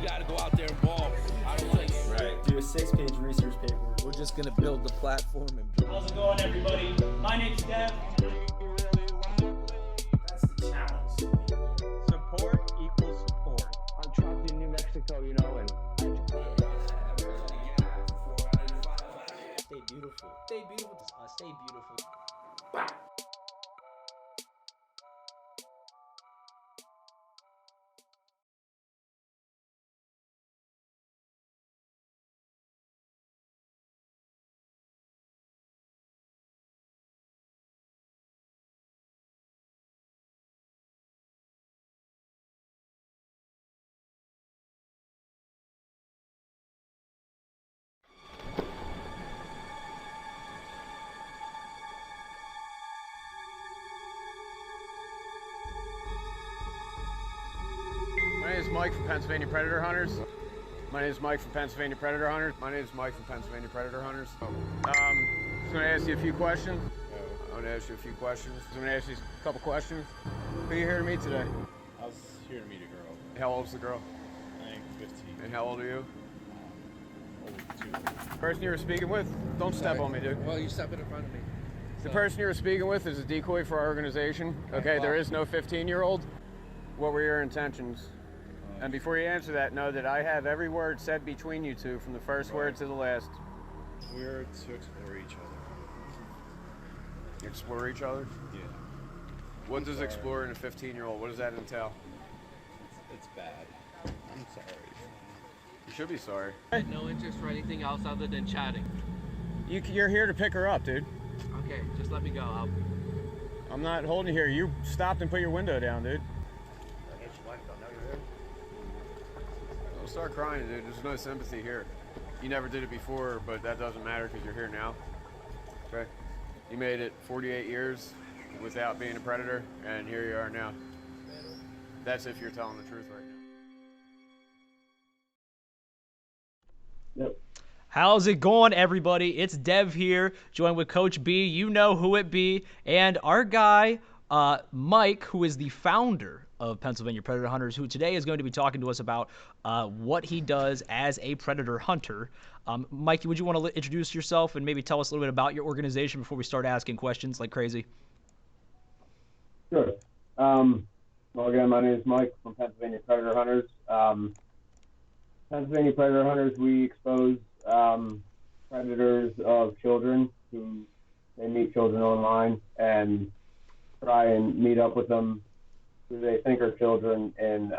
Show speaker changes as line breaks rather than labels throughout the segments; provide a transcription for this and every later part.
got to go out there and ball. I don't like it.
Right. Do a 6-page research paper. We're just going to build the platform.
How's it going, everybody? My name's Dev.
That's the challenge.
Support equals support.
I'm trapped in New Mexico, you know, and
Stay beautiful. Stay beautiful. Stay beautiful.
My name is Mike from Pennsylvania Predator Hunters. My name is Mike from Pennsylvania Predator Hunters. I'm just going to ask you a few questions. I'm going to ask you a couple questions. Who are you here to meet today?
I was here to meet a girl.
How old's the girl?
I think 15.
And how old are you?
Old, 2.
Person you were speaking with? Don't step on me, dude.
Well, you stepping in front of me.
The person you were speaking with is a decoy for our organization. Okay, there is no 15-year-old. What were your intentions? And before you answer that, know that I have every word said between you two from the first word to the last.
We're to explore each other.
Explore each other?
Yeah.
What does exploring a 15-year-old, what does that entail?
It's bad. I'm sorry.
You should be sorry.
No interest for anything else other than chatting.
You're here to pick her up, dude.
Okay, just let me go.
I'm not holding you here. You stopped and put your window down, dude. Don't start crying, dude. There's no sympathy here. You never did it before, but that doesn't matter because you're here now. Okay? You made it 48 years without being a predator, and here you are now. That's if you're telling the truth right now.
yep.
How's it going, everybody? It's Dev here, joined with Coach B. You know who it be. And our guy, Mike, who is the founder of Pennsylvania Predator Hunters, who today is going to be talking to us about what he does as a predator hunter. Mikey, would you want to introduce yourself and maybe tell us a little bit about your organization before we start asking questions like crazy?
Sure. Well, again, my name is Mike from Pennsylvania Predator Hunters. Pennsylvania Predator Hunters, we expose predators of children who they meet children online and try and meet up with them who they think are children in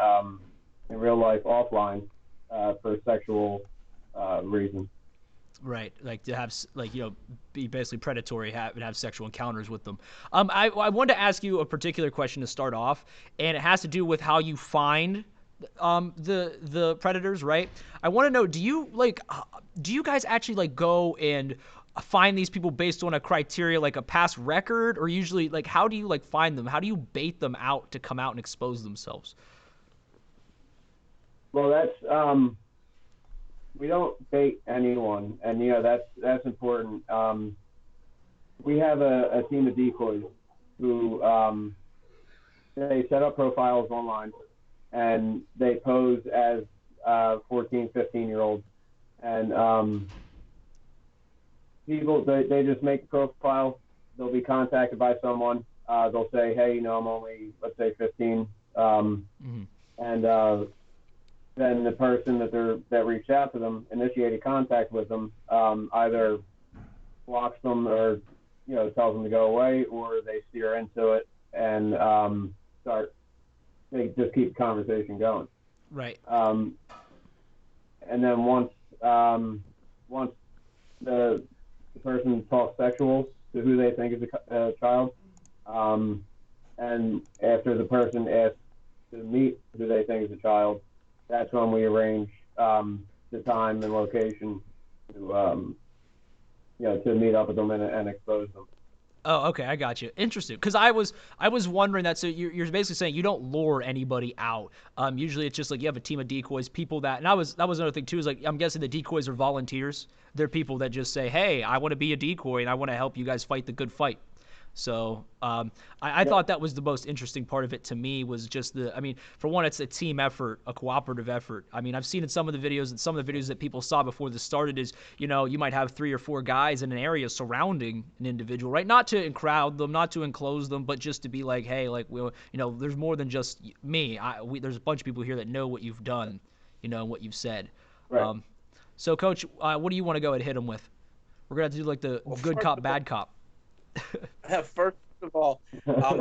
real life offline for sexual reasons.
Right, like to have, like, you know, be basically predatory, and have sexual encounters with them. I wanted to ask you a particular question to start off, and it has to do with how you find the predators, right? I want to know, do you guys actually like go and find these people based on a criteria like a past record, or usually like how do you like find them? How do you bait them out to come out and expose themselves?
Well, that's we don't bait anyone, and you know that's important. We have a team of decoys who they set up profiles online and they pose as 14, 15-year-olds, and people they just make a profile. They'll be contacted by someone. They'll say, hey, you know, I'm only, let's say, 15, and then the person that reached out to them, initiated contact with them, either blocks them or, you know, tells them to go away, or they steer into it and they just keep the conversation going.
Right.
And then once the person talks sexual to who they think is a child, and after the person asks to meet who they think is a child, that's when we arrange the time and location to to meet up with them and expose them.
Oh, okay, I got you. Interesting, because I was wondering that. So you're basically saying you don't lure anybody out. Usually it's just like you have a team of decoys, people that. And that was another thing too. Is like I'm guessing the decoys are volunteers. They're people that just say, hey, I want to be a decoy and I want to help you guys fight the good fight. So I thought that was the most interesting part of it to me was just I mean, for one, it's a team effort, a cooperative effort. I mean, I've seen in some of the videos that people saw before this started is, you know, you might have 3 or 4 guys in an area surrounding an individual, right? Not to crowd them, not to enclose them, but just to be like, hey, like, you know, there's more than just me. There's a bunch of people here that know what you've done, you know, and what you've said.
Right.
So, Coach, what do you want to go ahead and hit them with? We're going to have to do like the good cop, bad cop.
First of all,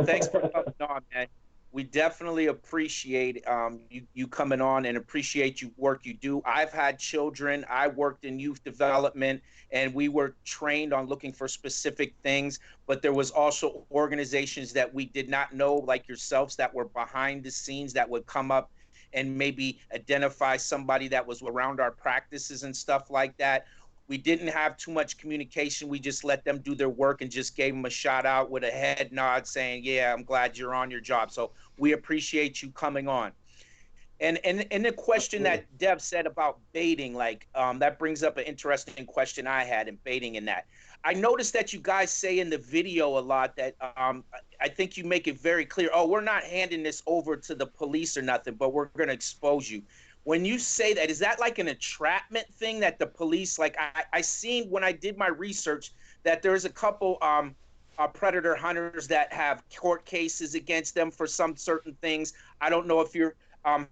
thanks for coming on, man. We definitely appreciate you coming on and appreciate you work you do. I've had children. I worked in youth development, and we were trained on looking for specific things. But there was also organizations that we did not know, like yourselves, that were behind the scenes that would come up and maybe identify somebody that was around our practices and stuff like that. We didn't have too much communication. We just let them do their work and just gave them a shout out with a head nod saying, yeah, I'm glad you're on your job. So we appreciate you coming on. And the question that Dev said about baiting, like that brings up an interesting question I had in baiting in that. I noticed that you guys say in the video a lot that I think you make it very clear, oh, we're not handing this over to the police or nothing, but we're going to expose you. When you say that, is that like an entrapment thing that the police, like I seen when I did my research that there's a couple predator hunters that have court cases against them for some certain things. I don't know if you're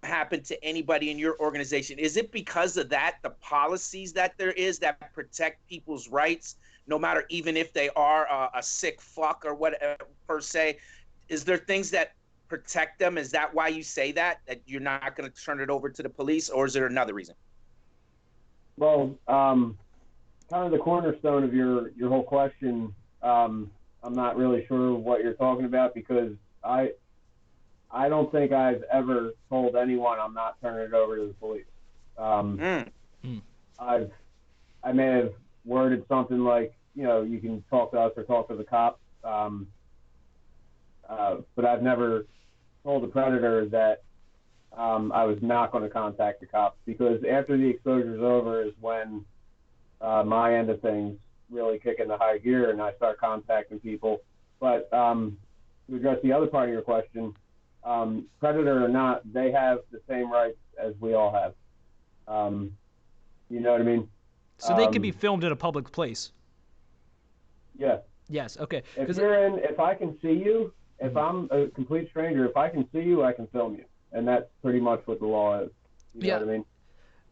happened to anybody in your organization. Is it because of that, the policies that there is that protect people's rights, no matter even if they are a sick fuck or whatever per se? Is there things that protect them? Is that why you say that you're not going to turn it over to the police, or is there another reason?
Well, kind of the cornerstone of your whole question, I'm not really sure what you're talking about, because I don't think I've ever told anyone I'm not turning it over to the police. I may have worded something like, you know, you can talk to us or talk to the cops, but I've never told the predator that I was not going to contact the cops, because after the exposure's over is when my end of things really kick into high gear and I start contacting people. But to address the other part of your question, predator or not, they have the same rights as we all have. You know what I mean?
So they could be filmed in a public place.
Yeah.
Yes. Okay.
If I can see you, if I'm a complete stranger, if I can see you, I can film you. And that's pretty much what the law is. You know what I mean?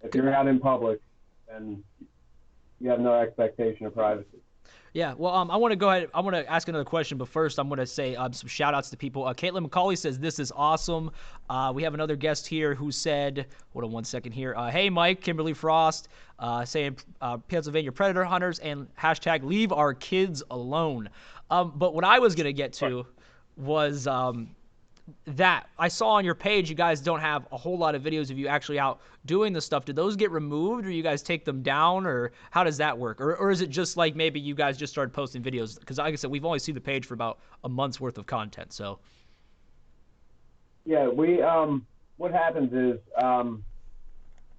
If you're out in public, then you have no expectation of privacy.
Yeah, well, I want to go ahead. I want to ask another question, but first I'm going to say some shout-outs to people. Caitlin McCauley says, this is awesome. We have another guest here who said, hold on one second here. Hey, Mike, Kimberly Frost, saying Pennsylvania Predator Hunters and hashtag leave our kids alone. But what I was going to get to was that I saw on your page you guys don't have a whole lot of videos of you actually out doing the stuff. Did those get removed, or you guys take them down, or how does that work? Or is it just like maybe you guys just started posting videos? Because like I said, we've only seen the page for about a month's worth of content. So
yeah, we what happens is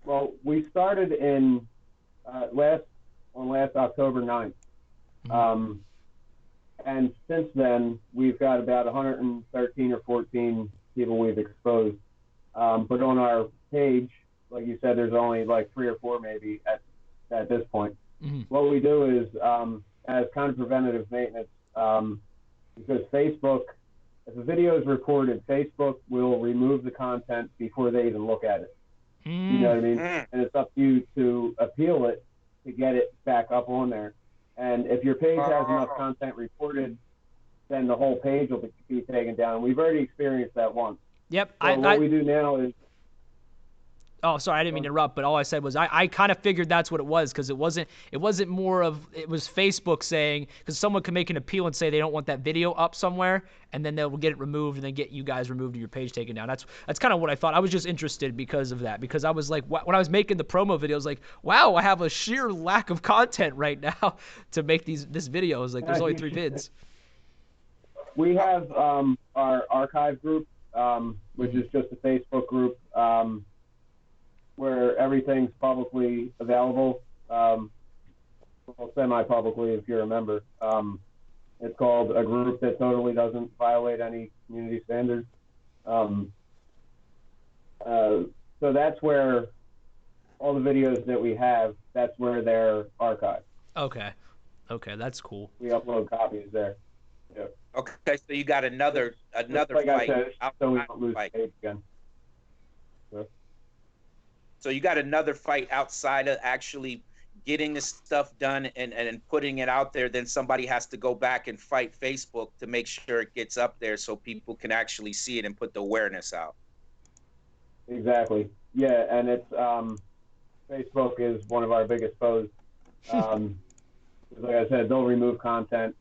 well, we started in last October 9th. And since then, we've got about 113 or 14 people we've exposed. But on our page, like you said, there's only like 3 or 4 maybe at this point. What we do is, as kind of preventative maintenance, because Facebook, if a video is recorded, Facebook will remove the content before they even look at it. You know what I mean? And it's up to you to appeal it to get it back up on there. And if your page has enough content reported, then the whole page will be taken down. We've already experienced that once.
Yep.
So what we do now is...
Oh, sorry, I didn't mean to interrupt, but all I said was I kind of figured that's what it was, because it wasn't more of, it was Facebook saying, because someone can make an appeal and say they don't want that video up somewhere, and then they'll get it removed and then get you guys removed and your page taken down. That's kind of what I thought. I was just interested because of that, because I was like, when I was making the promo video, I was like, wow, I have a sheer lack of content right now to make this video. I was like, there's only 3 vids.
We have our archive group, which is just a Facebook group, where everything's publicly available, well, semi-publicly if you're a member. And It's called a group that totally doesn't violate any community standards. So that's where all the videos that we have, that's where they're archived.
Okay. Okay, that's cool.
We upload copies there. Yeah.
Okay, so you got another
Like
fight.
I said, so we
outside
don't lose
fight.
the page again.
So you got another fight outside of actually getting the stuff done and putting it out there. Then somebody has to go back and fight Facebook to make sure it gets up there so people can actually see it and put the awareness out.
Exactly. Yeah, and it's Facebook is one of our biggest foes. Like I said, they'll remove content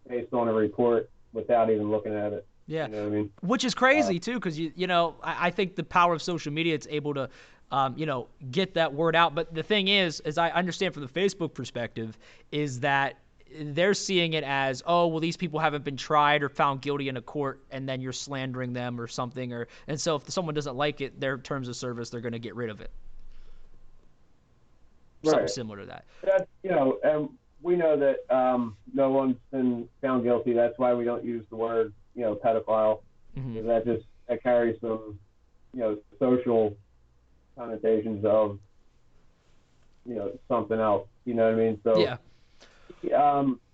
based on a report without even looking at it.
Yeah.
You know what I mean?
Which is crazy too, because you know I think the power of social media, it's able to you know, get that word out. But the thing is, as I understand from the Facebook perspective, is that they're seeing it as, oh, well, these people haven't been tried or found guilty in a court, and then you're slandering them or something, and so if someone doesn't like it, their terms of service, they're going to get rid of it. Something
Right.
similar to that.
That's, you know, and we know that no one's been found guilty. That's why we don't use the word, you know, pedophile.
Mhm.
Because that carries some, you know, social connotations of, you know, something else. You know what I mean? So
Yeah.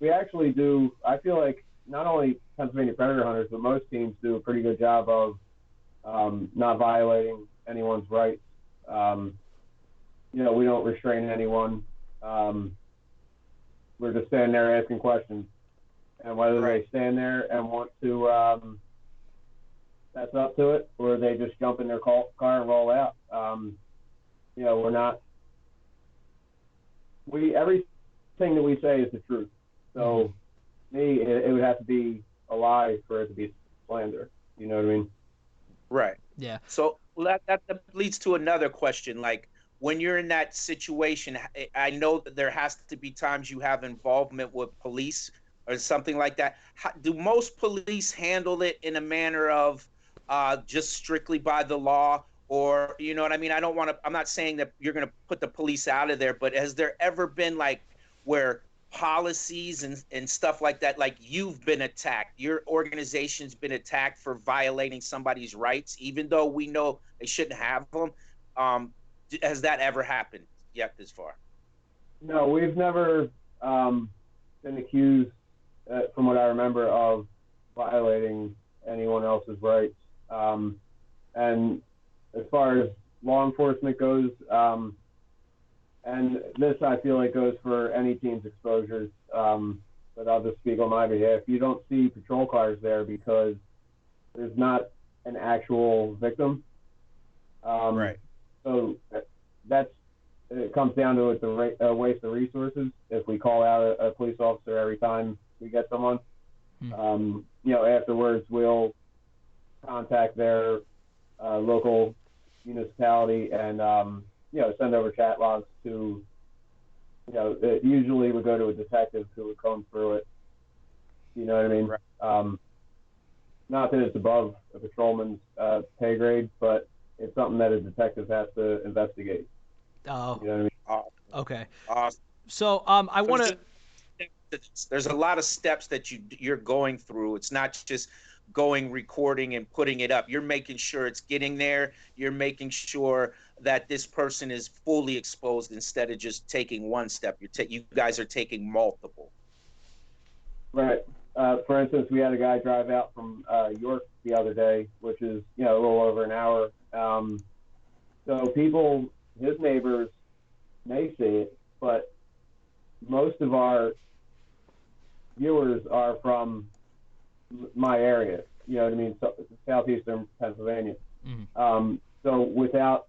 we actually do. I feel like not only Pennsylvania Predator Hunters, but most teams do a pretty good job of not violating anyone's rights. You know, we don't restrain anyone. We're just standing there asking questions, and whether they stand there and want to fess up to it, or they just jump in their car and roll out. You know, we're not. Everything that we say is the truth. So, me, it would have to be a lie for it to be slander. You know what I mean?
Right.
Yeah.
So that leads to another question. Like, when you're in that situation, I know that there has to be times you have involvement with police or something like that. Do most police handle it in a manner of just strictly by the law? Or, you know what I mean? I'm not saying that you're going to put the police out of there, but has there ever been like where policies and stuff like that, like you've been attacked, your organization's been attacked for violating somebody's rights, even though we know they shouldn't have them? Has that ever happened yet this far?
No, we've never been accused, from what I remember, of violating anyone else's rights. And as far as law enforcement goes, and this I feel like goes for any team's exposures, but I'll just speak on my behalf. You don't see patrol cars there because there's not an actual victim.
Right.
So it comes down to it's a waste of resources if we call out a police officer every time we get someone. You know, afterwards we'll contact their local municipality and you know, send over chat logs to, you know, it usually would go to a detective who would comb through it. You know what I mean?
Right.
Not that it's above a patrolman's pay grade, but it's something that a detective has to investigate.
Oh.
You know what I mean?
Okay.
Awesome.
So I want to.
There's a lot of steps that you're going through. It's not just going, recording, and putting it up. You're making sure it's getting there. You're making sure that this person is fully exposed instead of just taking one step. You guys are taking multiple.
Right. For instance, we had a guy drive out from York the other day, which is, you know, a little over an hour. So people, his neighbors, may see it, but most of our viewers are from my area. You know what I mean? So, southeastern Pennsylvania. So without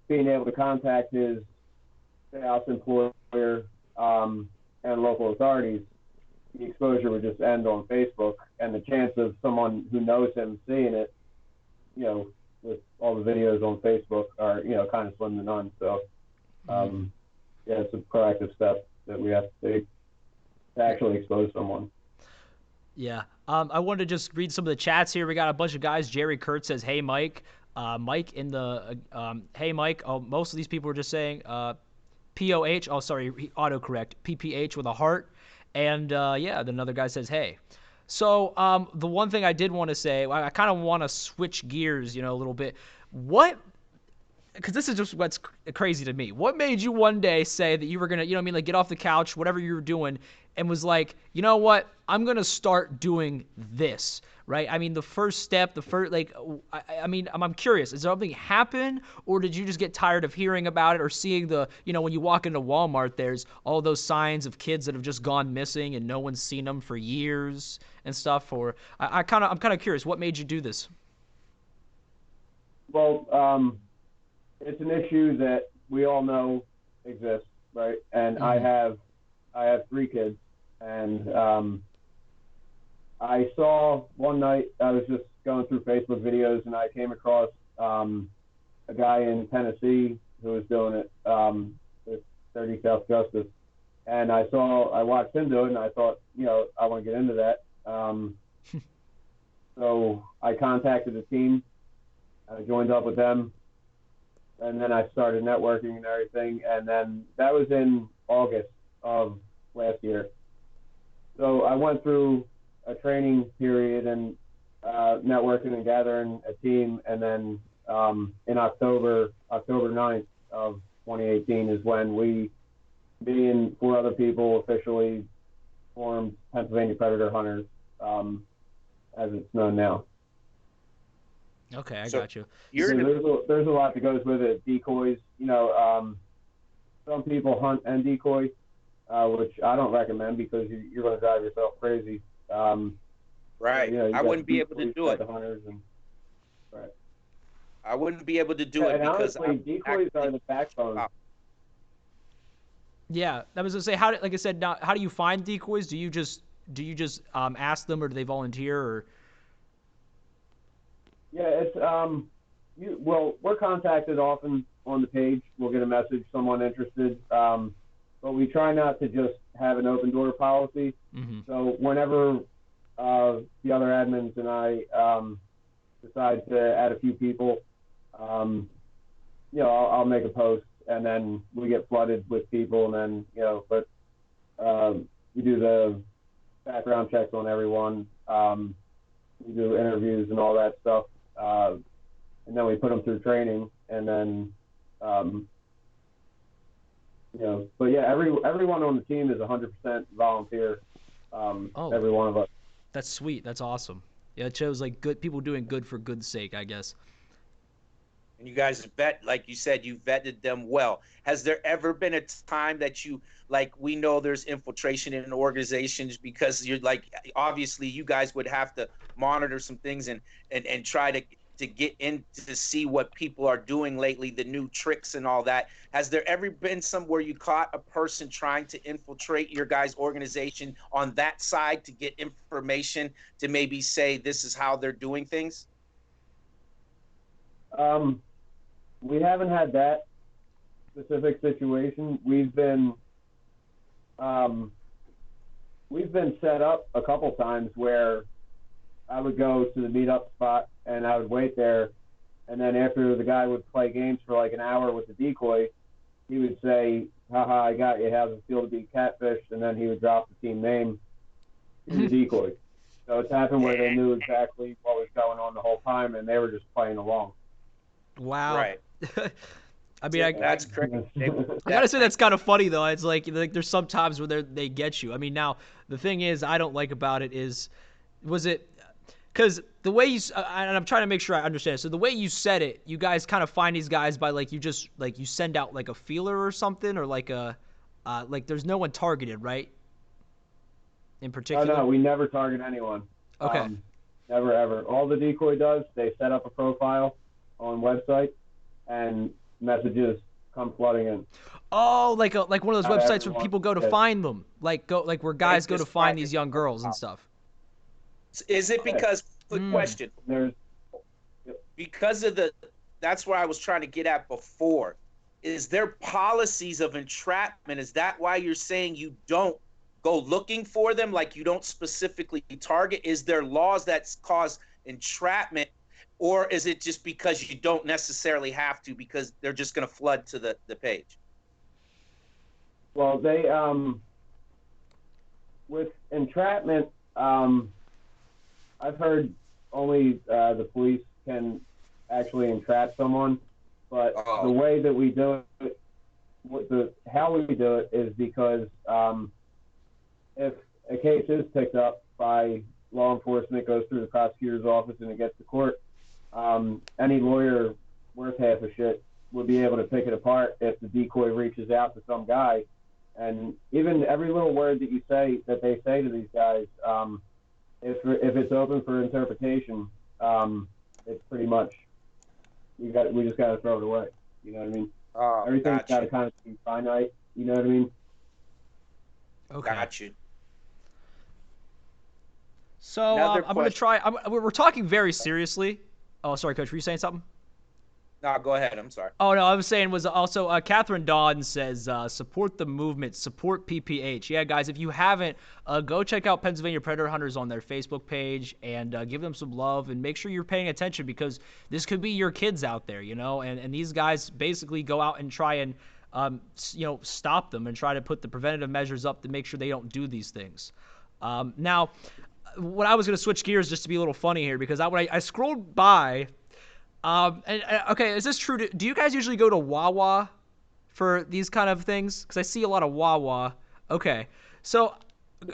being able to contact his spouse, employer, and local authorities, the exposure would just end on Facebook, and the chance of someone who knows him seeing it, you know, with all the videos on Facebook are, you know, kind of slim to none. So, yeah, it's a proactive step that we have to take to actually expose someone.
Yeah. I wanted to just read some of the chats here. We got a bunch of guys. Jerry Kurt says, "Hey, Mike." Mike in the "Hey, Mike." Oh, most of these people were just saying POH. Oh, sorry, autocorrect. PPH with a heart. And yeah, then another guy says, hey. So the one thing I did want to say, I kind of want to switch gears, a little bit. What? Because this is just what's crazy to me. What made you one day say that you were gonna, like get off the couch, whatever you were doing, and was like, you know what, I'm gonna start doing this, right? I mean, the first step, I'm curious. Did something happen, or did you just get tired of hearing about it or seeing when you walk into Walmart, there's all those signs of kids that have just gone missing and no one's seen them for years and stuff? Or I'm kind of curious. What made you do this?
Well, it's an issue that we all know exists, right? And I have 3 kids, and I saw one night, I was just going through Facebook videos, and I came across a guy in Tennessee who was doing it with 30 South Justice, and I watched him do it, and I thought, I want to get into that. So I contacted the team, I joined up with them, and then I started networking and everything, and then that was in August of last year. So I went through a training period and networking and gathering a team, and then in October 9th of 2018 is when me and 4 other people officially formed Pennsylvania Predator Hunters, as it's known now.
Okay, I got you.
There's a lot that goes with it. Decoys, some people hunt and decoy, which I don't recommend because you're going to drive yourself crazy.
Right. I wouldn't be able to do it.
Right.
I wouldn't be able to do it because
honestly, decoys are the backbone.
Yeah, I was gonna say, how do you find decoys? Do you just ask them, or do they volunteer? Or
yeah, it's we're contacted often on the page. We'll get a message, someone interested, but we try not to just have an open door policy.
Mm-hmm.
So whenever the other admins and I decide to add a few people, I'll make a post, and then we get flooded with people, and then but we do the background checks on everyone. We do interviews and all that stuff, and then we put them through training, and then but yeah, everyone on the team is 100% volunteer. Every one of us.
That's sweet. That's awesome. Yeah, it shows like good people doing good for good's sake, I guess.
And you guys like you said, you vetted them well. Has there ever been a time that we know there's infiltration in organizations because you're obviously you guys would have to monitor some things and try to get in to see what people are doing lately, the new tricks and all that. Has there ever been somewhere you caught a person trying to infiltrate your guys' organization on that side to get information to maybe say this is how they're doing things?
We haven't had that specific situation. We've been set up a couple times where I would go to the meetup spot and I would wait there, and then after the guy would play games for like an hour with the decoy, he would say, "Haha, I got you. How's it feel to be catfished?" And then he would drop the team name to the decoy. So it's happened where they knew exactly what was going on the whole time, and they were just playing along.
Wow.
Right.
I mean,
that's crazy.
I gotta say that's kind of funny though. It's like there's some times where they get you. I mean, now the thing is, I don't like about it is, was it because the way you and I'm trying to make sure I understand. So the way you said it, you guys kind of find these guys by you send out like a feeler or something, or like there's no one targeted, right? In particular.
Oh, no, we never target anyone.
Okay.
Never ever. All the decoy does, they set up a profile on website, and messages come flooding in.
Oh, like one of those websites where people go to
yeah.
find them, where guys go to find these young girls and stuff.
Is it because? Good question. Because of that's where I was trying to get at before. Is there policies of entrapment? Is that why you're saying you don't go looking for them, like you don't specifically target? Is there laws that cause entrapment, or is it just because you don't necessarily have to, because they're just going to flood to the page?
Well, with entrapment, I've heard only the police can actually entrap someone, but the way that we do it, how we do it is because if a case is picked up by law enforcement, goes through the prosecutor's office, and it gets to court, any lawyer worth half a shit would be able to pick it apart if the decoy reaches out to some guy. And even every little word that you say, that they say to these guys, if it's open for interpretation, it's pretty much we just got to throw it away. You know what I mean? Everything's got to kind of be finite. You know what I mean?
Okay.
Got you.
So I'm going to try. We're talking very seriously. Oh, sorry, Coach. Were you saying something?
No, go ahead. I'm sorry.
Oh, no, I was saying was also Catherine Dawn says support the movement, support PPH. Yeah, guys, if you haven't, go check out Pennsylvania Predator Hunters on their Facebook page and give them some love and make sure you're paying attention because this could be your kids out there, you know, and these guys basically go out and try and, stop them and try to put the preventative measures up to make sure they don't do these things. Now, what I was going to switch gears just to be a little funny here because when I scrolled by. Okay, is this true? Do you guys usually go to Wawa for these kind of things? Because I see a lot of Wawa. Okay, so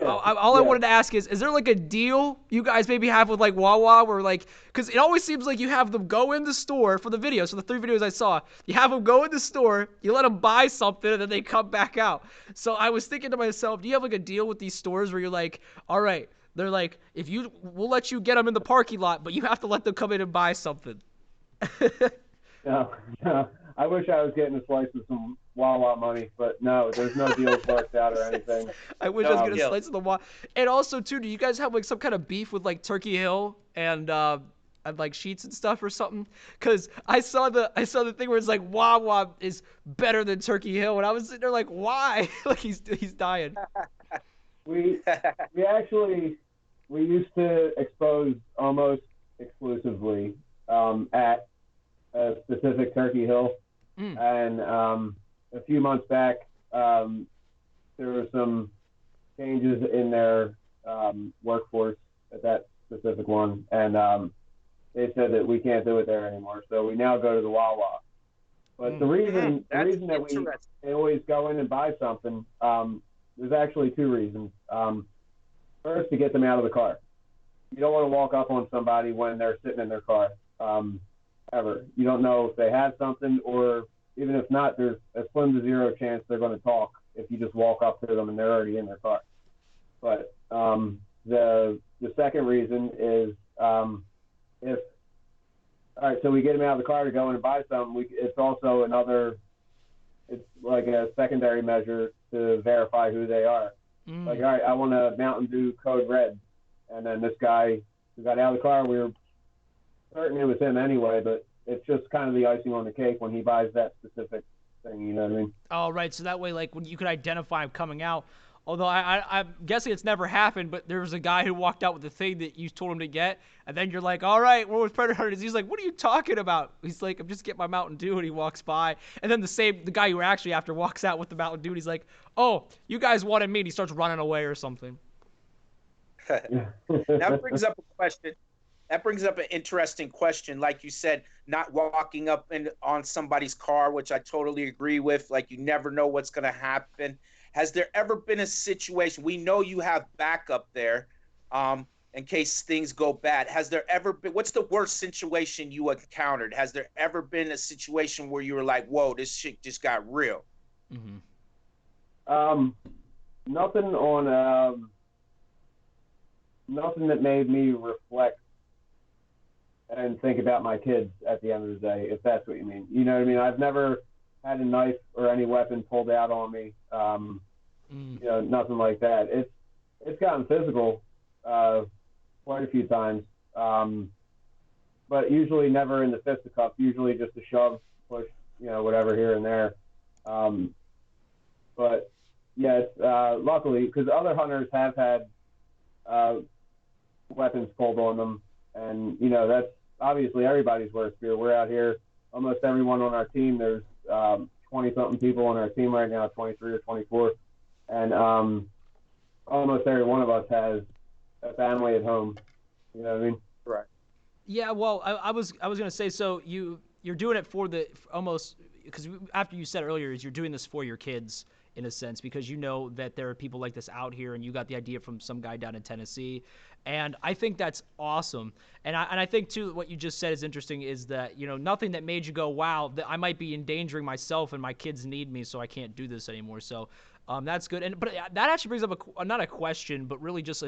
all I wanted to ask is there like a deal you guys maybe have with like Wawa where like, because it always seems like you have them go in the store for the videos, for the 3 videos I saw, you have them go in the store, you let them buy something, and then they come back out. So I was thinking to myself, do you have like a deal with these stores where you're like, all right, they're like, we'll let you get them in the parking lot, but you have to let them come in and buy something.
No, I wish I was getting a slice of some Wawa money, but no, there's no deals worked out or anything.
I wish I was getting a slice of the Wawa. And also, too, do you guys have like some kind of beef with like Turkey Hill and like Sheets and stuff or something? Because I saw the thing where it's like Wawa is better than Turkey Hill, and I was sitting there like, why? Like he's dying.
We used to expose almost exclusively at a specific Turkey Hill, and a few months back there were some changes in their workforce at that specific one, and they said that we can't do it there anymore, so we now go to the Wawa. But the reason that they always go in and buy something, there's actually 2 reasons. First, to get them out of the car. You don't want to walk up on somebody when they're sitting in their car. Ever. You don't know if they have something, or even if not, there's a slim to zero chance they're going to talk if you just walk up to them and they're already in their car. But the second reason is all right, so we get them out of the car to go in and buy something. It's also it's like a secondary measure to verify who they are. Like, all right, I want a Mountain Dew Code Red, and then this guy who got out of the car, we were certain it was him anyway, but it's just kind of the icing on the cake when he buys that specific thing, you know what I mean?
Oh, right. So that way, like, when you could identify him coming out, although I'm guessing it's never happened, but there was a guy who walked out with the thing that you told him to get, and then you're like, all right, we're with Predator Hunters. He's like, what are you talking about? He's like, I'm just getting my Mountain Dew, and he walks by, and then the guy you were actually after walks out with the Mountain Dew, and he's like, oh, you guys wanted me, and he starts running away or something.
That brings up a question. That brings up an interesting question. Like you said, not walking up on somebody's car, which I totally agree with. Like, you never know what's going to happen. Has there ever been a situation? We know you have backup there in case things go bad. Has there ever been? What's the worst situation you encountered? Has there ever been a situation where you were like, "Whoa, this shit just got real"?
Nothing on nothing that made me reflect and think about my kids at the end of the day, if that's what you mean. You know what I mean? I've never had a knife or any weapon pulled out on me. You know, nothing like that. It's gotten physical quite a few times, but usually never in the fisticuffs. Usually just a shove, push, you know, whatever here and there. But yeah, it's, luckily, because other hunters have had weapons pulled on them, and you know that's obviously everybody's worst fear. We're out here, almost everyone on our team. There's 20-something people on our team right now, 23 or 24, and almost every one of us has a family at home. You know what I mean?
Right.
Yeah, well, I was gonna say, so you're doing it for the almost, because after you said earlier is you're doing this for your kids in a sense, because you know that there are people like this out here, and you got the idea from some guy down in Tennessee, and I think that's awesome. And I think too what you just said is interesting, is that nothing that made you go, wow, that I might be endangering myself and my kids need me, so I can't do this anymore. So that's good. But that actually brings up not a question, but really just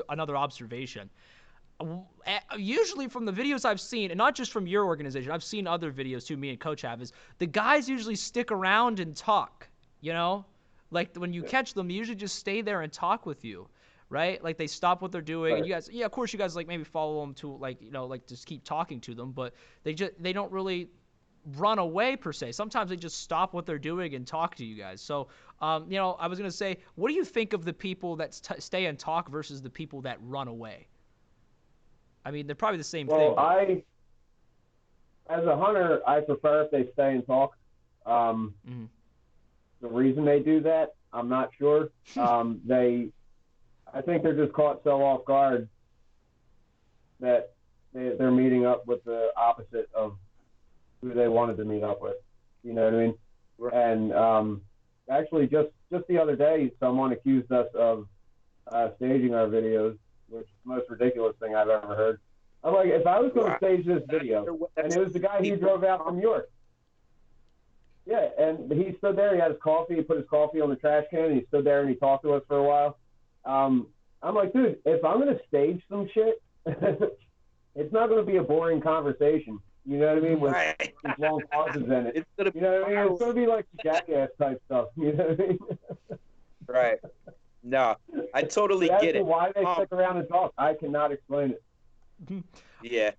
another observation. Usually from the videos I've seen, and not just from your organization, I've seen other videos too, me and Coach have, is the guys usually stick around and talk, like when you catch them, they usually just stay there and talk with you, right? Like they stop what they're doing,
Right.
and you guys, yeah, of course you guys like maybe follow them to like just keep talking to them, but they don't really run away per se. Sometimes they just stop what they're doing and talk to you guys. So I was gonna say, what do you think of the people that stay and talk versus the people that run away? I mean, they're probably the same thing.
Well, as a hunter, I prefer if they stay and talk. The reason they do that, I'm not sure. I think they're just caught so off guard that they're meeting up with the opposite of who they wanted to meet up with. You know what I mean? And actually, just the other day, someone accused us of staging our videos, which is the most ridiculous thing I've ever heard. I'm like, if I was going to stage this video, and it was the guy who drove out from York. Yeah, and he stood there, he had his coffee, he put his coffee on the trash can, and he stood there and he talked to us for a while. I'm like, dude, if I'm going to stage some shit, it's not going to be a boring conversation. You know what I mean? With these long pauses in it. You know what I mean? It's going to be like jackass type stuff. You know what I mean?
Right. No, I totally get it.
Why they stick around and talk. I cannot explain it.
Yeah.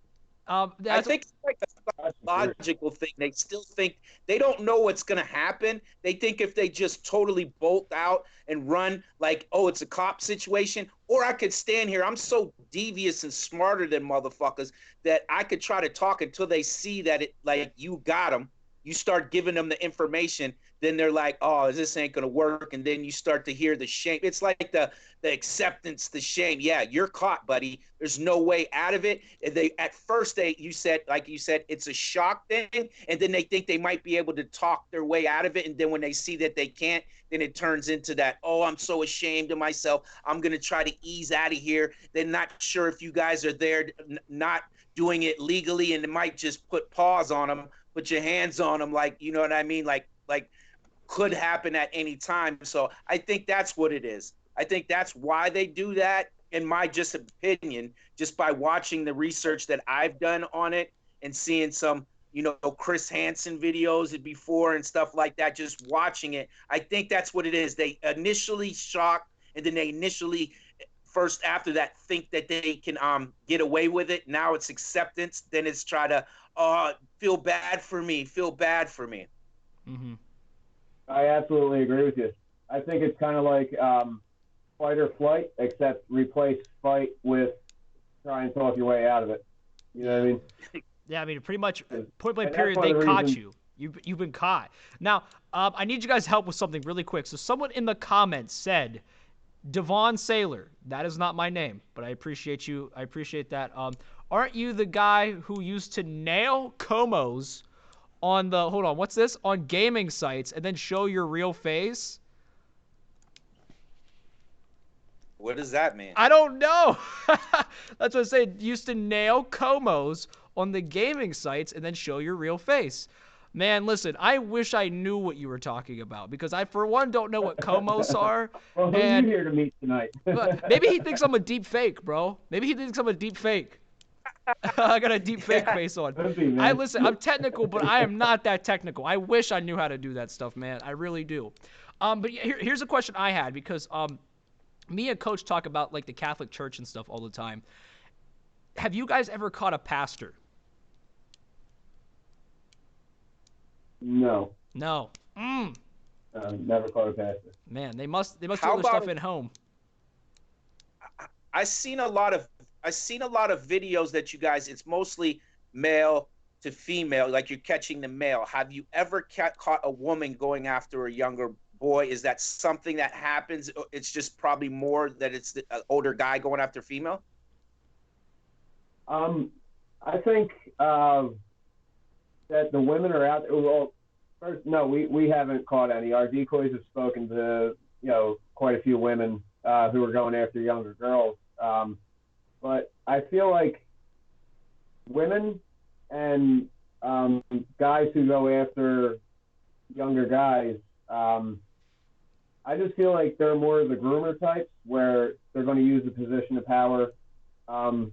I think it's like a logical thing. They still think they don't know what's going to happen. They think if they just totally bolt out and run, like, oh, it's a cop situation, or I could stand here. I'm so devious and smarter than motherfuckers that I could try to talk until they see that it, like, you got them. You start giving them the information, then they're like, oh, this ain't going to work. And then you start to hear the shame. It's like the acceptance, the shame. Yeah, you're caught, buddy. There's no way out of it. And at first, you said, it's a shock thing. And then they think they might be able to talk their way out of it. And then when they see that they can't, then it turns into that, oh, I'm so ashamed of myself. I'm going to try to ease out of here. They're not sure if you guys are there, not doing it legally. And it might just put paws on them, put your hands on them. Like, you know what I mean? Like could happen at any time. So I think that's what it is. I think that's why they do that, in my just opinion, just by watching the research that I've done on it and seeing some, Chris Hansen videos before and stuff like that, just watching it. I think that's what it is. They initially shock, and then they initially first after that think that they can get away with it. Now it's acceptance. Then it's try to feel bad for me.
Mm-hmm.
I absolutely agree with you. I think it's kind of like fight or flight, except replace fight with try and talk your way out of it. You know what I mean?
Yeah, I mean, pretty much point blank period, they caught you. You've been caught. Now, I need you guys' help with something really quick. So someone in the comments said, Devon Saylor. That is not my name, but I appreciate you. I appreciate that. Aren't you the guy who used to nail Comos on the, hold on, what's this? On gaming sites and then show your real face?
What does that mean?
I don't know. That's what I said. Used to nail Comos on the gaming sites and then show your real face. Man, listen, I wish I knew what you were talking about, because I, for one, don't know what Comos are.
Well, who are you here to meet tonight?
Maybe he thinks I'm a deep fake, bro. Maybe he thinks I'm a deep fake. I got a deep fake face on. Listen, I'm technical, but I am not that technical. I wish I knew how to do that stuff, man. I really do. But here's a question I had, because me and Coach talk about like the Catholic Church and stuff all the time. Have you guys ever caught a pastor?
No.
No.
Never caught a pastor.
Man, they must do their stuff at home.
I've seen a lot of videos that you guys, it's mostly male to female, like you're catching the male. Have you ever caught a woman going after a younger boy? Is that something that happens? It's just probably more that it's the older guy going after female.
I think that the women are out there. Well, first, no, we haven't caught any. Our decoys have spoken to quite a few women who are going after younger girls. But I feel like women and guys who go after younger guys, I just feel like they're more of the groomer types where they're going to use the position of power, to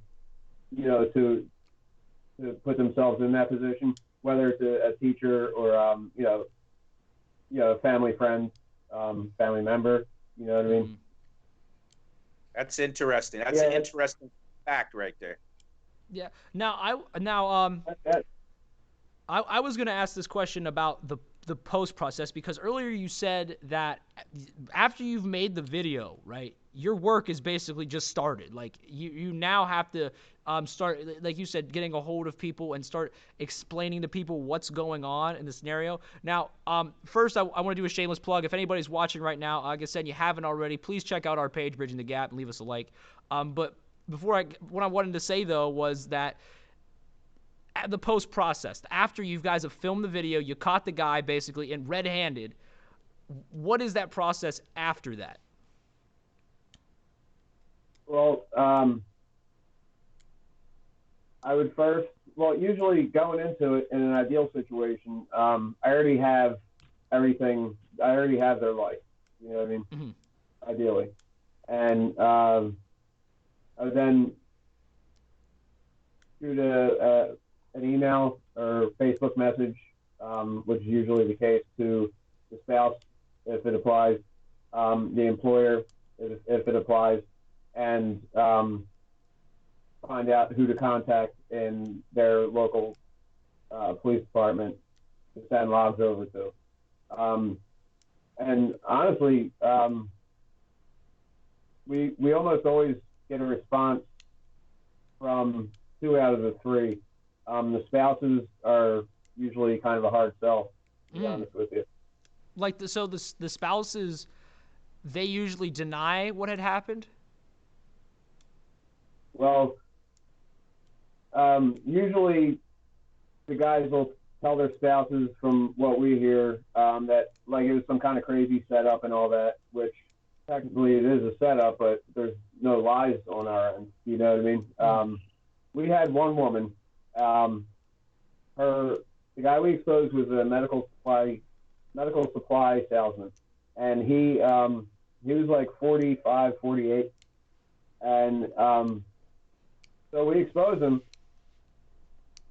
put themselves in that position, whether it's a teacher or a family friend, family member. You know what I mean?
That's interesting. That's an interesting fact right there.
Yeah. I was going to ask this question about the post process, because earlier you said that after you've made the video, right, your work is basically just started. Like you now have to start, like you said, getting a hold of people and start explaining to people what's going on in the scenario. Now, first I want to do a shameless plug. If anybody's watching right now, like I said, you haven't already, please check out our page, Bridging the Gap, and leave us a like. But what I wanted to say though was that at the post process, after you guys have filmed the video, you caught the guy basically in red-handed, what is that process after that?
Well, I would first, usually going into it in an ideal situation, I already have everything. I already have their life. You know what I mean? Mm-hmm. Ideally. And I would then shoot an email or Facebook message, which is usually the case, to the spouse, if it applies, the employer, if it applies, and find out who to contact in their local police department to send logs over to. And honestly, we almost always get a response from 2 out of the 3. The spouses are usually kind of a hard sell, to be honest with you.
Like, so the spouses, they usually deny what had happened?
Well, usually the guys will tell their spouses, from what we hear, that like it was some kind of crazy setup and all that, which technically it is a setup, but there's no lies on our end. You know what I mean? We had one woman. The guy we exposed was a medical supply salesman, and he was like 45, 48, and so we exposed him.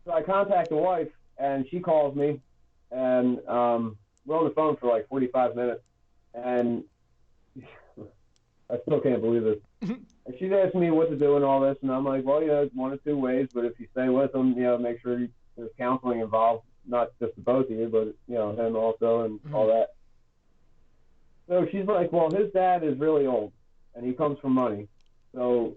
So I contact the wife, and she calls me, and we're on the phone for like 45 minutes, and I still can't believe this. And she's asking me what to do and all this, and I'm like, well, one of 2 ways, but if you stay with them, make sure there's counseling involved, not just the both of you, but, him also and all that. So she's like, well, his dad is really old, and he comes from money, so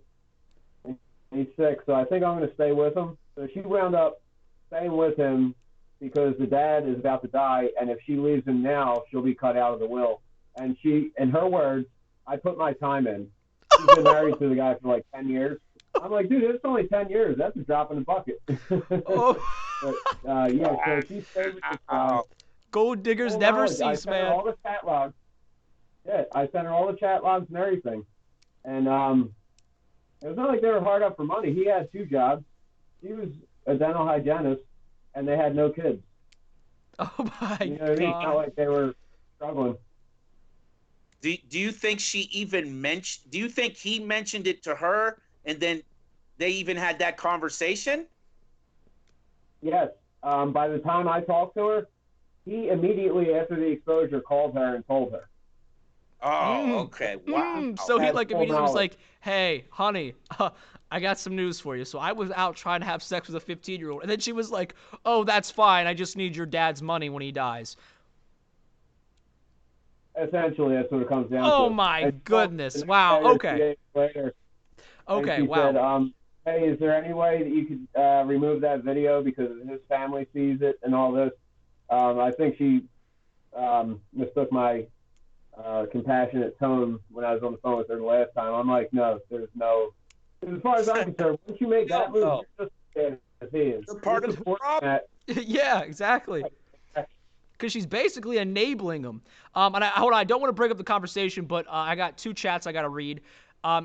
he's sick, so I think I'm going to stay with him. So she wound up staying with him because the dad is about to die, and if she leaves him now, she'll be cut out of the will. And she, in her words, I put my time in. She's been married to the guy for like 10 years. I'm like, dude, it's only 10 years. That's a drop in the bucket.
Oh.
But, so she stayed with the guy.
Gold diggers never cease,
I sent
man.
her all the chat logs. Yeah, I sent her all the chat logs and everything. And it was not like they were hard up for money. He had 2 jobs. He was a dental hygienist, and they had no kids.
Oh, my
You know what I mean? It's not like they were struggling.
Do you think she even mentioned? Do you think he mentioned it to her, and then they even had that conversation?
Yes. By the time I talked to her, he immediately after the exposure called her and told her.
Oh, okay. Wow.
So he
That's
like
full
immediately was
knowledge.
like, "Hey, honey, I got some news for you." So I was out trying to have sex with a 15-year-old, and then she was like, "Oh, that's fine. I just need your dad's money when he dies."
Essentially, that's what it comes down to.
Oh my goodness! Wow. Okay. Okay.
She
Wow.
said, hey, is there any way that you could remove that video because his family sees it and all this? I think she mistook my compassionate tone when I was on the phone with her the last time. I'm like, no, there's no. As far as I'm concerned, once you make that move, you're just as he is.
You're part of the problem.
Yeah, exactly. Because she's basically enabling them. And hold on, I don't want to break up the conversation, but I got 2 chats I got to read.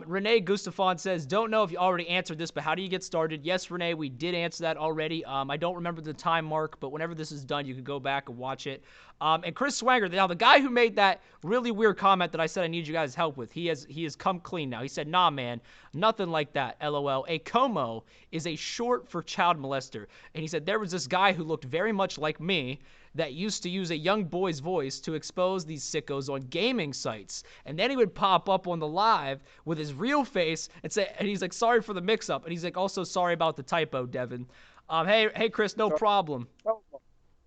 Renee Gustafon says, don't know if you already answered this, but how do you get started? Yes, Renee, we did answer that already. I don't remember the time mark, but whenever this is done, you can go back and watch it. And Chris Swanger, now the guy who made that really weird comment that I said I need you guys' help with, he has come clean now. He said, nah, man, nothing like that, LOL. A como is a short for child molester. And he said, there was this guy who looked very much like me that used to use a young boy's voice to expose these sickos on gaming sites. And then he would pop up on the live with his real face and say, and he's like, sorry for the mix-up. And he's like, also sorry about the typo, Devin. Hey, Chris, no problem.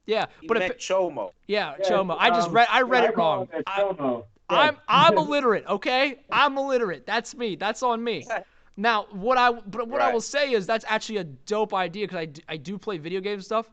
Yeah, but
Chomo.
Yeah, Chomo. I read it wrong. I'm illiterate, okay? I'm illiterate. That's me. That's on me. Now, what I will say is that's actually a dope idea because I do play video game stuff.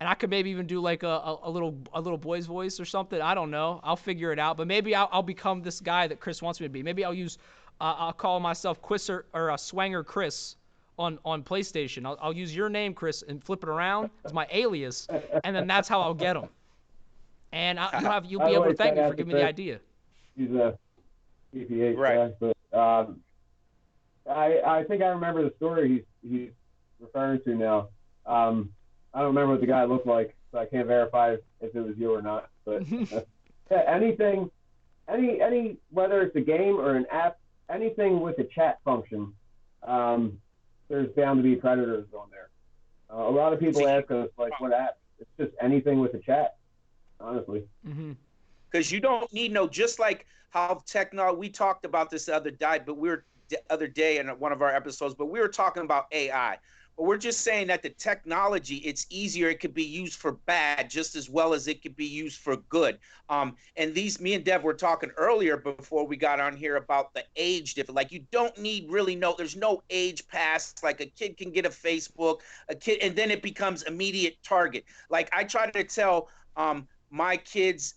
And I could maybe even do like a little boy's voice or something. I don't know. I'll figure it out. But maybe I'll become this guy that Chris wants me to be. Maybe I'll call myself Quisser or Swanger Chris on PlayStation. I'll use your name, Chris, and flip it around as my alias, and then that's how I'll get them. And you'll be able to thank me for giving me the idea.
He's a PPH guy, but I think I remember the story he's referring to now. I don't remember what the guy looked like, so I can't verify if it was you or not. But anything, whether it's a game or an app, anything with a chat function, there's bound to be predators on there. A lot of people ask us, like, what app? It's just anything with a chat, honestly.
Because you don't need just like how we talked about this the other day in one of our episodes, but we were talking about AI. But we're just saying that the technology, it's easier. It could be used for bad just as well as it could be used for good. And me and Dev were talking earlier before we got on here about the age difference. Like, you don't need there's no age pass. Like, a kid can get a Facebook, and then it becomes immediate target. Like, I try to tell my kids,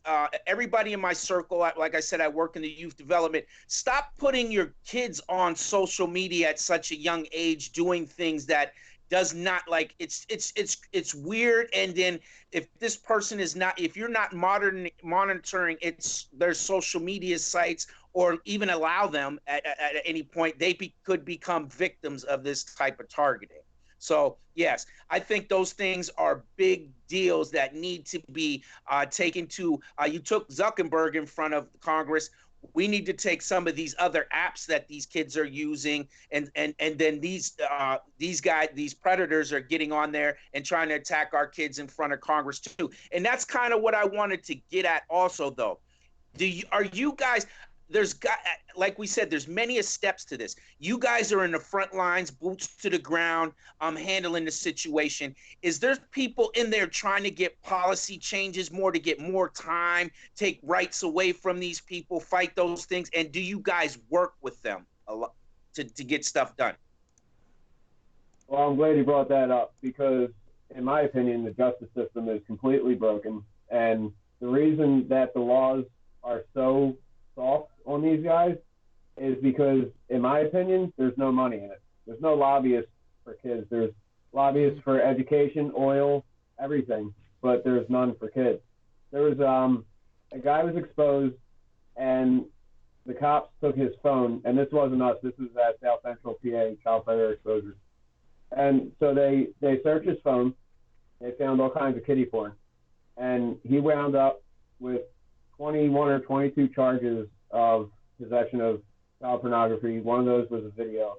everybody in my circle, like I said, I work in the youth development. Stop putting your kids on social media at such a young age, doing things that does not, like, it's weird. And then if this person is not, if you're not monitoring their social media sites, or even allow them at any point, they could become victims of this type of targeting. So, yes, I think those things are big deals that need to be taken to. You took Zuckerberg in front of Congress. We need to take some of these other apps that these kids are using, and then these predators are getting on there and trying to attack our kids in front of Congress too. And that's kind of what I wanted to get at also, though. Are you guys? Like we said, there's many steps to this. You guys are in the front lines, boots to the ground, handling the situation. Is there people in there trying to get policy changes to get more time, take rights away from these people, fight those things? And do you guys work with them a lot to get stuff done?
Well, I'm glad you brought that up because, in my opinion, the justice system is completely broken. And the reason that the laws are so soft on these guys is because, in my opinion, there's no money in it. There's no lobbyists for kids. There's lobbyists for education, oil, everything, but there's none for kids. There was a guy was exposed, and the cops took his phone, and this wasn't us. This was at South Central PA, child predator exposure. And so they searched his phone. They found all kinds of kiddie porn, and he wound up with 21 or 22 charges of possession of child pornography. One of those was a video.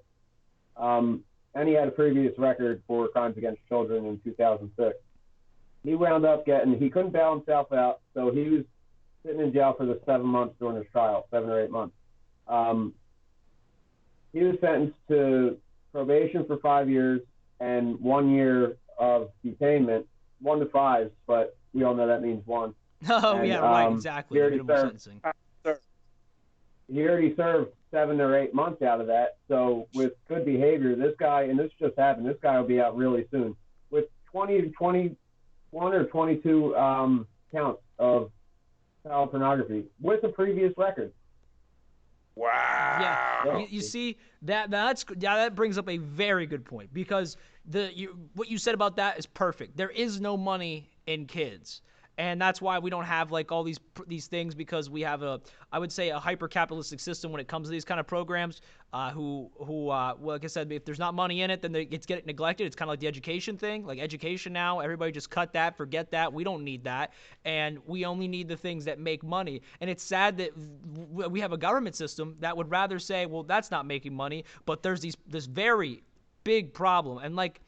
And he had a previous record for crimes against children in 2006. He wound up he couldn't bail himself out, so he was sitting in jail for the 7 months during his trial, 7 or 8 months. He was sentenced to probation for 5 years and 1 year of detainment, 1 to 5, but we all know that means 1.
Oh,
and,
yeah, right, exactly.
He already served 7 or 8 months out of that. So with good behavior, this guy, and this just happened, this guy will be out really soon with 21 or 22 counts of child pornography with a previous record.
Wow.
Yeah, you see that brings up a very good point, because what you said about that is perfect. There is no money in kids, and that's why we don't have like all these things, because we have I would say a hyper capitalistic system when it comes to these kind of programs. Well, like I said, if there's not money in it, then it's getting neglected. It's kind of like the education thing. Like education now, everybody just cut that, forget that. We don't need that, and we only need the things that make money. And it's sad that we have a government system that would rather say, well, that's not making money, but there's this very big problem. And like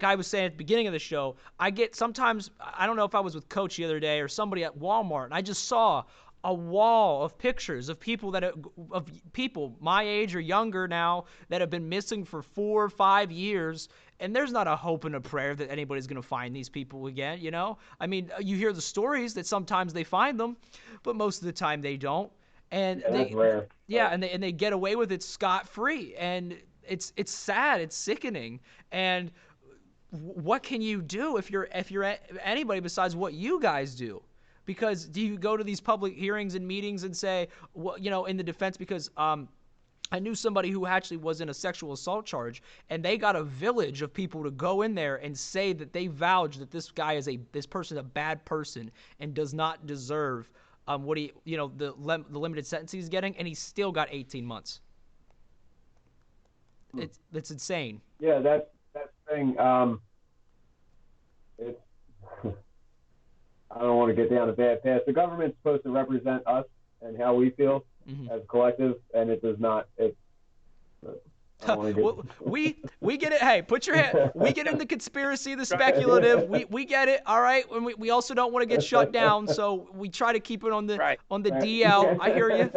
I was saying at the beginning of the show, I get sometimes, I don't know if I was with Coach the other day or somebody at Walmart, and I just saw a wall of pictures of people my age or younger now that have been missing for 4 or 5 years, and there's not a hope and a prayer that anybody's going to find these people again, you know? I mean, you hear the stories that sometimes they find them, but most of the time they don't. And
That's rare.
yeah, and they get away with it scot-free, and it's sad, it's sickening. And what can you do if you're anybody besides what you guys do? Because do you go to these public hearings and meetings and say, well, you know, in the defense, because I knew somebody who actually was in a sexual assault charge, and they got a village of people to go in there and say that they vouch that this person is a bad person and does not deserve what the limited sentence he's getting, and he still got 18 months. It's insane.
Yeah, that's the thing. It's I don't want to get down a bad path. The government's supposed to represent us and how we feel as a collective, and it does not.
We get it. Hey, put your hand. We get in the conspiracy, the speculative. We get it. All right. And we also don't want to get shut down, so we try to keep it on the DL. I hear you.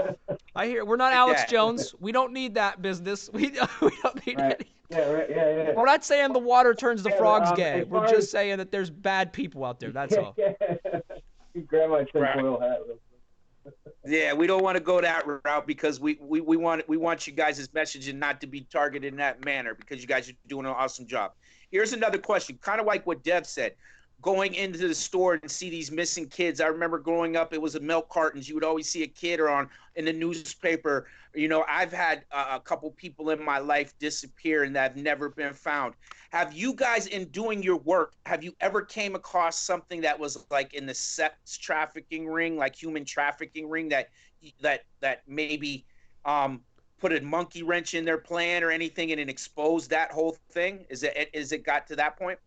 We're not Alex Jones. We don't need that business. We don't need any.
Yeah.
We're not saying the water turns the frogs gay. We're just saying that there's bad people out there. That's all.
You grab my tinfoil hat real quick.
Yeah, we don't want to go that route, because we want you guys' message and not to be targeted in that manner, because you guys are doing an awesome job. Here's another question, kind of like what Dev said. Going into the store and see these missing kids. I remember growing up, it was a milk cartons. You would always see a kid or in the newspaper. You know, I've had a couple people in my life disappear and that have never been found. Have you guys, in doing your work, have you ever came across something that was like in the sex trafficking ring, like human trafficking ring, that maybe put a monkey wrench in their plan or anything, and it exposed that whole thing? Is it got to that point?